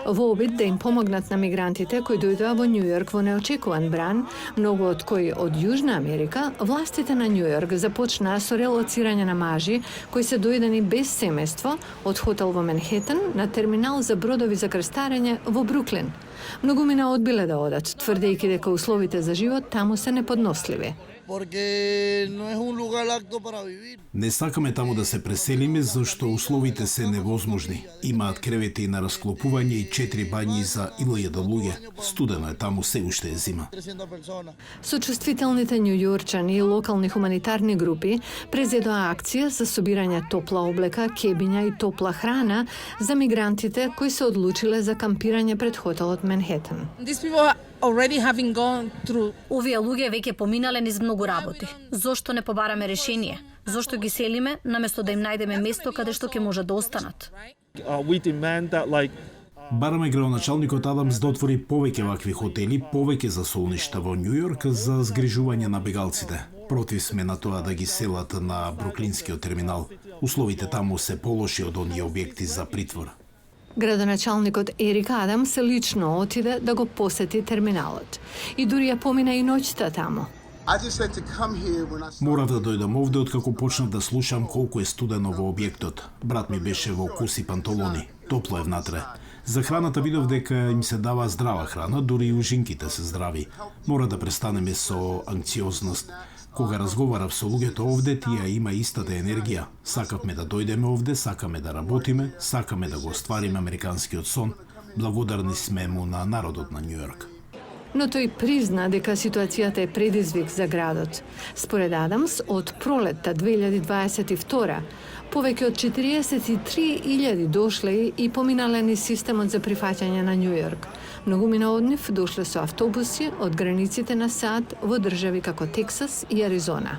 Во обид да им помогнат на мигрантите кои дојдоа во Њујорк во неочекуван бран, многу од кои од Јужна Америка, властите на Њујорк започнаа со релоцирање на мажи кои се дојдени без семејство од хотел во Манхетен на терминал за бродови за крстарење во Бруклин. Многумина одбиле да одат, тврдејќи дека условите за живот таму се неподносливи. Не сакаме таму да се преселиме, зашто условите се невозможни. Имаат кревети на расклопување и 4 бањи за 1000 луѓе. Студено е таму, се уште е зима. Сочувствителните њујорчани и локални хуманитарни групи презедоа акција за собирање топла облека, кебиња и топла храна за мигрантите кои се одлучиле за кампирање пред хотелот Манхетен. Овие луѓе веќе поминале низ многу работи. Зошто не побараме решение? Зошто ги селиме, наместо да им најдеме место каде што ќе можат да останат? Бараме градоначалникот Адамс да отвори повеќе вакви хотели, повеќе за солништа во Њујорк за згрижување на бегалците. Против сме на тоа да ги селат на Бруклинскиот терминал. Условите таму се полоши од оние објекти за притвор. Градоначалникот Ерик Адамс лично отиде да го посети терминалот и дури ја помина и ноќта таму. Морав да дојдам овде откако почнав да слушам колку е студено во објектот. Брат ми беше во куси панталони. Топло е внатре. За храната видов дека им се дава здрава храна, дури и ужинките се здрави. Мора да престанеме со анксиозност. Кога разговарав со луѓето овде, тие има истата енергија. Сакавме да дојдеме овде, сакаме да работиме, сакаме да го оствариме американскиот сон. Благодарни сме му на народот на Њујорк. Но тој призна дека ситуацијата е предизвик за градот. Според Адамс, од пролетта 2022, повеќе од 43.000 дошле и поминале низ системот за прифаќање на Њујорк. Многумина од нив дошле со автобуси од границите на САД во држави како Тексас и Аризона.